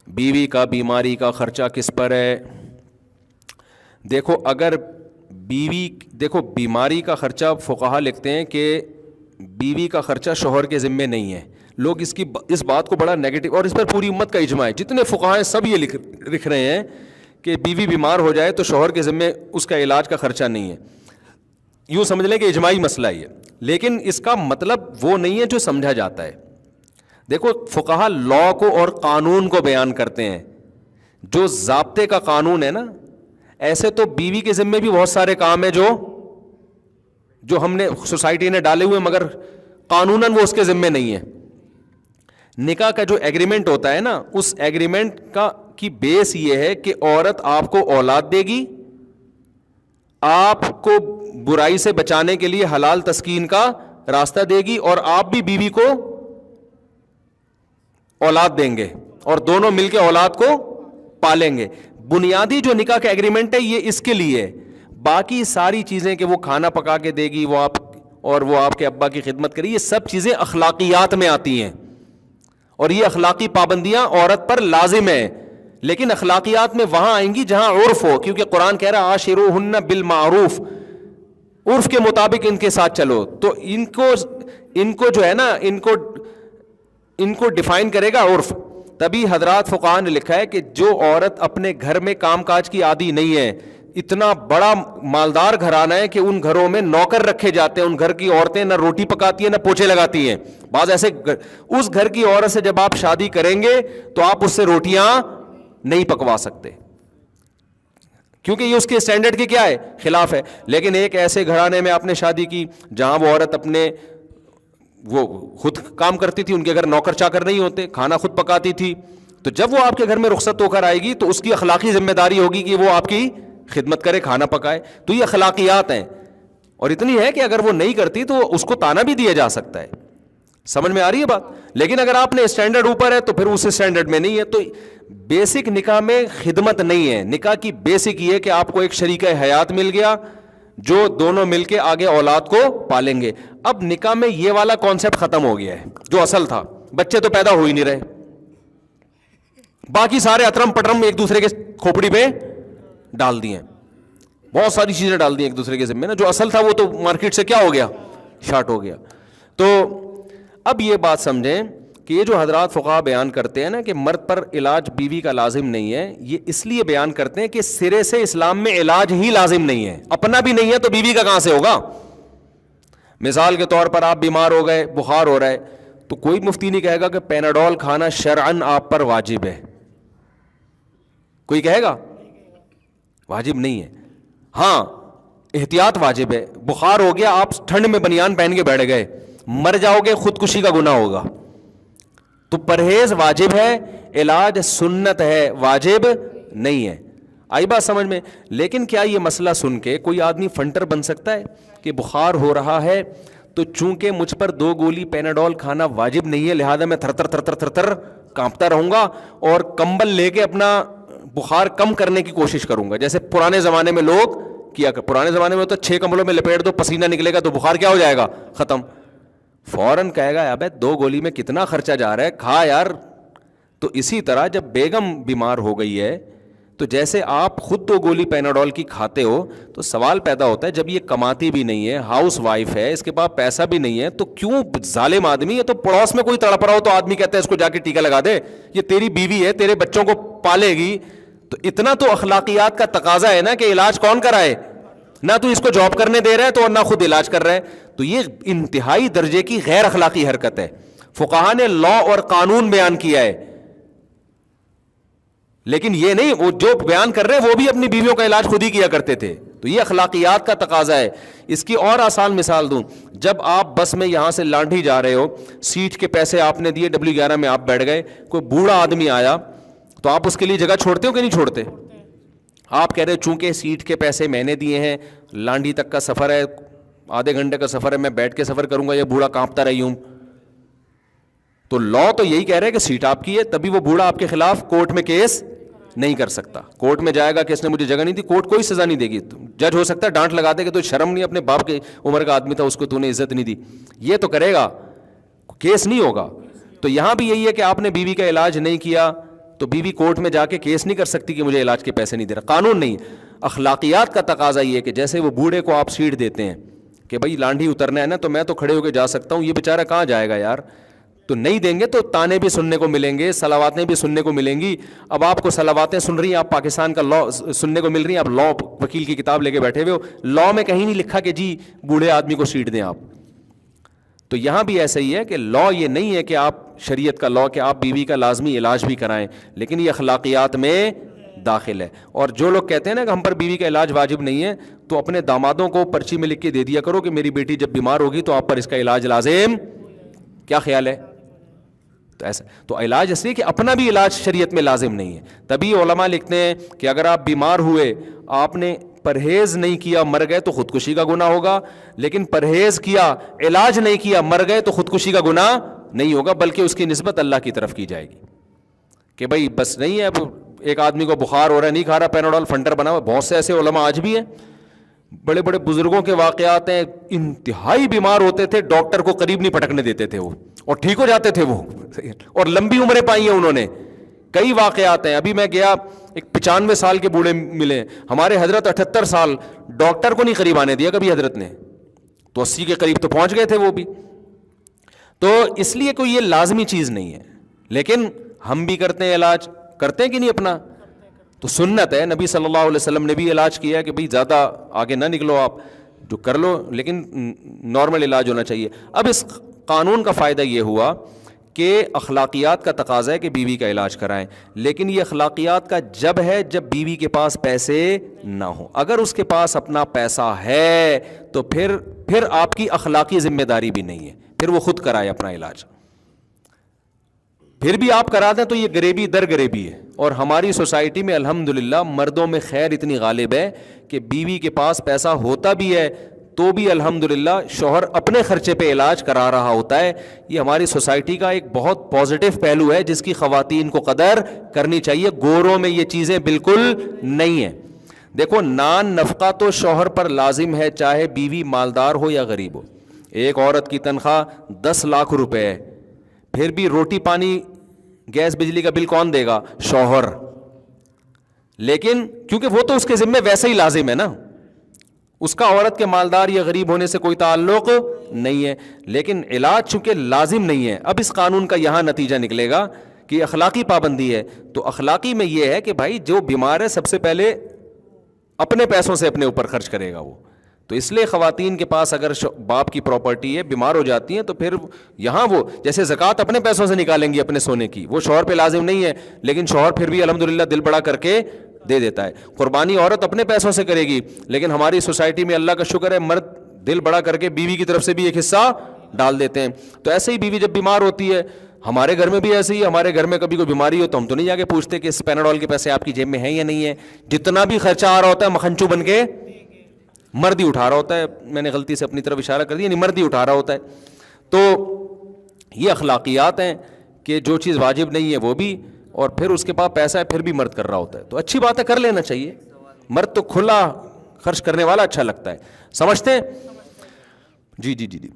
بیوی کا بیماری کا خرچہ کس پر ہے؟ دیکھو اگر بیماری کا خرچہ فقہا لکھتے ہیں کہ بیوی کا خرچہ شوہر کے ذمے نہیں ہے. لوگ اس بات کو بڑا نیگیٹو، اور اس پر پوری امت کا اجماع ہے، جتنے فقہا ہیں سب یہ لکھ رہے ہیں کہ بیوی بیمار ہو جائے تو شوہر کے ذمے اس کا علاج کا خرچہ نہیں ہے. یوں سمجھ لیں کہ اجماعی مسئلہ ہی ہے، لیکن اس کا مطلب وہ نہیں ہے جو سمجھا جاتا ہے. دیکھو فقہا لا کو اور قانون کو بیان کرتے ہیں، جو ضابطے کا قانون ہے نا. ایسے تو بیوی کے ذمے بھی بہت سارے کام ہیں جو ہم نے سوسائٹی نے ڈالے ہوئے، مگر قانوناً وہ اس کے ذمے نہیں ہے. نکاح کا جو ایگریمنٹ ہوتا ہے نا، اس ایگریمنٹ کی بیس یہ ہے کہ عورت آپ کو اولاد دے گی، آپ کو برائی سے بچانے کے لیے حلال تسکین کا راستہ دے گی، اور آپ بھی بیوی کو اولاد دیں گے، اور دونوں مل کے اولاد کو پالیں گے. بنیادی جو نکاح کا ایگریمنٹ ہے یہ اس کے لیے. باقی ساری چیزیں کہ وہ کھانا پکا کے دے گی، وہ آپ کے ابا کی خدمت کرے، یہ سب چیزیں اخلاقیات میں آتی ہیں، اور یہ اخلاقی پابندیاں عورت پر لازم ہیں. لیکن اخلاقیات میں وہاں آئیں گی جہاں عرف ہو، کیونکہ قرآن کہہ رہا عاشروہن بالمعروف، عرف کے مطابق ان کے ساتھ چلو. تو ان کو جو ہے نا ان کو ڈیفائن کرے گا عرف. تبھی حضرات فقہاء نے لکھا ہے کہ جو عورت اپنے گھر میں کام کاج کی عادی نہیں ہے، اتنا بڑا مالدار گھرانہ ہے کہ ان گھروں میں نوکر رکھے جاتے ہیں، ان گھر کی عورتیں نہ روٹی پکاتی ہیں نہ پوچھے لگاتی ہیں. بعض ایسے اس گھر کی عورت سے جب آپ شادی کریں گے تو آپ اس سے روٹیاں نہیں پکوا سکتے، کیونکہ یہ اس کے اسٹینڈرڈ کی کیا ہے، خلاف ہے. لیکن ایک ایسے گھرانے میں آپ نے شادی کی جہاں وہ عورت وہ خود کام کرتی تھی، ان کے گھر نوکر چاکر نہیں ہوتے، کھانا خود پکاتی تھی، تو جب وہ آپ کے گھر میں رخصت ہو کر آئے گی تو اس کی اخلاقی ذمہ داری ہوگی کہ وہ آپ کی خدمت کرے، کھانا پکائے. تو یہ اخلاقیات ہیں، اور اتنی ہے کہ اگر وہ نہیں کرتی تو اس کو تانا بھی دیا جا سکتا ہے. سمجھ میں آ رہی ہے بات؟ لیکن اگر آپ نے اسٹینڈرڈ اوپر ہے تو پھر اس اسٹینڈرڈ میں نہیں ہے. تو بیسک نکاح میں خدمت نہیں ہے. نکاح کی بیسک یہ کہ آپ کو ایک شریک حیات مل گیا جو دونوں مل کے آگے اولاد کو پالیں گے. اب نکاح میں یہ والا کانسیپٹ ختم ہو گیا ہے جو اصل تھا. بچے تو پیدا ہو ہی نہیں رہے، باقی سارے اطرم پٹرم ایک دوسرے کے کھوپڑی پہ ڈال دیے، بہت ساری چیزیں ڈال دی ایک دوسرے کے ذمہ نا. جو اصل تھا وہ تو مارکیٹ سے کیا ہو گیا، شارٹ ہو گیا. تو اب یہ بات سمجھیں کہ یہ جو حضرات فقہاء بیان کرتے ہیں نا کہ مرد پر علاج بیوی کا لازم نہیں ہے، یہ اس لیے بیان کرتے ہیں کہ سرے سے اسلام میں علاج ہی لازم نہیں ہے. اپنا بھی نہیں ہے تو بیوی کا کہاں سے ہوگا؟ مثال کے طور پر آپ بیمار ہو گئے، بخار ہو رہا ہے، تو کوئی مفتی نہیں کہے گا کہ پیناڈول کھانا شرعن آپ پر واجب ہے. کوئی کہے گا؟ واجب نہیں ہے. ہاں احتیاط واجب ہے. بخار ہو گیا، آپ ٹھنڈ میں بنیان پہن کے بیٹھ گئے، مر جاؤ گے، خودکشی کا گناہ ہوگا. تو پرہیز واجب ہے، علاج سنت ہے، واجب نہیں ہے. آئی بات سمجھ میں؟ لیکن کیا یہ مسئلہ سن کے کوئی آدمی فنٹر بن سکتا ہے کہ بخار ہو رہا ہے تو چونکہ مجھ پر 2 گولی پیناڈول کھانا واجب نہیں ہے لہذا میں تھر تھر کانپتا رہوں گا اور کمبل لے کے اپنا بخار کم کرنے کی کوشش کروں گا، جیسے پرانے زمانے میں لوگ کیا کہ پرانے زمانے میں تو 6 کمبلوں میں لپیٹ دو، پسینہ نکلے گا تو بخار کیا ہو جائے گا، ختم. فوراً کہے گا ابے 2 گولی میں کتنا خرچہ جا رہا ہے، کھا یار. تو اسی طرح جب بیگم بیمار ہو گئی ہے تو جیسے آپ خود 2 گولی پیناڈول کی کھاتے ہو تو سوال پیدا ہوتا ہے جب یہ کماتی بھی نہیں ہے، ہاؤس وائف ہے، اس کے پاس پیسہ بھی نہیں ہے، تو کیوں ظالم آدمی ہے تو پڑوس میں کوئی تڑپ رہا ہو تو آدمی کہتا ہے اس کو جا کے ٹیکا لگا دے، یہ تیری بیوی ہے، تیرے بچوں کو پالے گی. تو اتنا تو اخلاقیات کا تقاضا ہے نا کہ علاج کون کرائے، نہ تو اس کو جاب کرنے دے رہا ہے تو اور نہ خود علاج کر رہا ہے. تو یہ انتہائی درجے کی غیر اخلاقی حرکت ہے. فقہاء نے لا اور قانون بیان کیا ہے، لیکن یہ نہیں وہ جو بیان کر رہے ہیں وہ بھی اپنی بیویوں کا علاج خود ہی کیا کرتے تھے. تو یہ اخلاقیات کا تقاضا ہے. اس کی اور آسان مثال دوں، جب آپ بس میں یہاں سے لانڈھی جا رہے ہو، سیٹ کے پیسے آپ نے دیے، W11 میں آپ بیٹھ گئے، کوئی بوڑھا آدمی آیا تو آپ اس کے لیے جگہ چھوڑتے ہو کہ نہیں چھوڑتے؟ آپ کہہ رہے چونکہ سیٹ کے پیسے میں نے دیے ہیں، لانڈھی تک کا سفر ہے، آدھے گھنٹے کا سفر ہے، میں بیٹھ کے سفر کروں گا، یہ بوڑھا کانپتا رہی ہوں. تو لا تو یہی کہہ رہے کہ سیٹ آپ کی ہے، تبھی وہ بوڑھا آپ کے خلاف کورٹ میں کیس نہیں کر سکتا. کورٹ میں جائے گا کہ اس نے مجھے جگہ نہیں دی، کورٹ کوئی سزا نہیں دے گی. جج ہو سکتا ہے ڈانٹ لگا دے کہ تو شرم نہیں، اپنے باپ کے عمر کا آدمی تھا، اس کو تو نے عزت نہیں دی. یہ تو کرے گا، کیس نہیں ہوگا. تو یہاں بھی یہی ہے کہ آپ نے بیوی کا علاج نہیں کیا تو بیوی کورٹ میں جا کے کیس نہیں کر سکتی کہ مجھے علاج کے پیسے نہیں دے رہا. قانون نہیں. اخلاقیات کا تقاضا یہ ہے کہ جیسے وہ بوڑھے کو آپ سیٹ دیتے ہیں کہ بھائی لانڈھی اترنا ہے نا تو میں تو کھڑے ہو کے جا سکتا ہوں, یہ بیچارہ کہاں جائے گا یار. تو نہیں دیں گے تو تانے بھی سننے کو ملیں گے, صلواتیں بھی سننے کو ملیں گی. اب آپ کو صلواتیں سن رہی ہیں, آپ پاکستان کا لا سننے کو مل رہی ہیں, آپ لا وکیل کی کتاب لے کے بیٹھے ہوئے ہو, لا میں کہیں نہیں لکھا کہ جی بوڑھے آدمی کو سیٹ دیں آپ. تو یہاں بھی ایسا ہی ہے کہ لا یہ نہیں ہے کہ آپ شریعت کا لا کہ آپ بیوی کا لازمی علاج بھی کرائیں, لیکن یہ اخلاقیات میں داخل ہے. اور جو لوگ کہتے ہیں نا کہ ہم پر بیوی کا علاج واجب نہیں ہے, تو اپنے دامادوں کو پرچی میں لکھ کے دے دیا کرو کہ میری بیٹی جب بیمار ہوگی تو آپ پر اس کا علاج لازم. کیا خیال ہے؟ تو ایسا تو علاج اس لیے کہ اپنا بھی علاج شریعت میں لازم نہیں ہے. تبھی علماء لکھتے ہیں کہ اگر آپ بیمار ہوئے, آپ نے پرہیز نہیں کیا, مر گئے تو خودکشی کا گناہ ہوگا, لیکن پرہیز کیا, علاج نہیں کیا, مر گئے تو خودکشی کا گناہ نہیں ہوگا, بلکہ اس کی نسبت اللہ کی طرف کی جائے گی کہ بھائی بس نہیں ہے. اب ایک آدمی کو بخار ہو رہا ہے, نہیں کھا رہا پیناڈول, فنٹر بنا ہوا. بہت سے ایسے علماء آج بھی ہیں, بڑے بڑے بزرگوں کے واقعات ہیں, انتہائی بیمار ہوتے تھے, ڈاکٹر کو قریب نہیں پٹکنے دیتے تھے وہ, اور ٹھیک ہو جاتے تھے وہ, اور لمبی عمریں پائی ہیں انہوں نے. کئی واقعات ہیں. ابھی میں گیا, ایک 95 سال کے بوڑھے ملے, ہمارے حضرت 78 سال, ڈاکٹر کو نہیں قریب آنے دیا کبھی حضرت نے, تو 80 کے قریب تو پہنچ گئے تھے وہ بھی. تو اس لیے کوئی یہ لازمی چیز نہیں ہے, لیکن ہم بھی کرتے ہیں علاج, کرتے ہیں کہ نہیں اپنا, تو سنت ہے. نبی صلی اللہ علیہ وسلم نے بھی علاج کیا ہے کہ بھئی زیادہ آگے نہ نکلو آپ, جو کر لو, لیکن نارمل علاج ہونا چاہیے. اب اس قانون کا فائدہ یہ ہوا کہ اخلاقیات کا تقاضا ہے کہ بیوی کا علاج کرائیں, لیکن یہ اخلاقیات کا جب ہے جب بیوی کے پاس پیسے نہ ہوں. اگر اس کے پاس اپنا پیسہ ہے تو پھر آپ کی اخلاقی ذمہ داری بھی نہیں ہے, پھر وہ خود کرائے اپنا علاج. پھر بھی آپ کرا دیں تو یہ غریبی در غریبی ہے. اور ہماری سوسائٹی میں الحمدللہ مردوں میں خیر اتنی غالب ہے کہ بیوی کے پاس پیسہ ہوتا بھی ہے تو بھی الحمدللہ شوہر اپنے خرچے پہ علاج کرا رہا ہوتا ہے. یہ ہماری سوسائٹی کا ایک بہت پازیٹیو پہلو ہے جس کی خواتین کو قدر کرنی چاہیے. گوروں میں یہ چیزیں بالکل نہیں ہیں. دیکھو, نان نفقہ تو شوہر پر لازم ہے, چاہے بیوی مالدار ہو یا غریب ہو. ایک عورت کی تنخواہ 10 لاکھ روپے ہے, پھر بھی روٹی پانی گیس بجلی کا بل کون دے گا؟ شوہر. لیکن کیونکہ وہ تو اس کے ذمہ ویسے ہی لازم ہے نا, اس کا عورت کے مالدار یا غریب ہونے سے کوئی تعلق نہیں ہے. لیکن علاج چونکہ لازم نہیں ہے. اب اس قانون کا یہاں نتیجہ نکلے گا کہ اخلاقی پابندی ہے. تو اخلاقی میں یہ ہے کہ بھائی جو بیمار ہے سب سے پہلے اپنے پیسوں سے اپنے اوپر خرچ کرے گا وہ. تو اس لیے خواتین کے پاس اگر باپ کی پراپرٹی ہے, بیمار ہو جاتی ہیں, تو پھر یہاں وہ جیسے زکوٰۃ اپنے پیسوں سے نکالیں گی اپنے سونے کی, وہ شوہر پہ لازم نہیں ہے, لیکن شوہر پھر بھی الحمدللہ دل بڑا کر کے دے دیتا ہے. قربانی عورت اپنے پیسوں سے کرے گی, لیکن ہماری سوسائٹی میں اللہ کا شکر ہے مرد دل بڑا کر کے بیوی کی طرف سے بھی ایک حصہ ڈال دیتے ہیں. تو ایسے ہی بیوی جب بیمار ہوتی ہے, ہمارے گھر میں بھی ایسے ہی, ہمارے گھر میں کبھی کوئی بیماری ہو تو ہم تو نہیں جا کے پوچھتے کہ اس پیناڈول کے پیسے آپ کی جیب میں ہیں یا نہیں ہے. جتنا بھی خرچہ آ رہا ہوتا ہے مکھنچو بن کے مرد ہی اٹھا رہا ہوتا ہے. میں نے غلطی سے اپنی طرف اشارہ کر دیا, یعنی مرد ہی اٹھا رہا ہوتا ہے. تو یہ اخلاقیات ہیں کہ جو چیز واجب نہیں ہے وہ بھی, اور پھر اس کے پاس پیسہ ہے پھر بھی مرد کر رہا ہوتا ہے. تو اچھی بات ہے, کر لینا چاہیے. مرد تو کھلا خرچ کرنے والا اچھا لگتا ہے. سمجھتے ہیں؟ جی جی جی جی.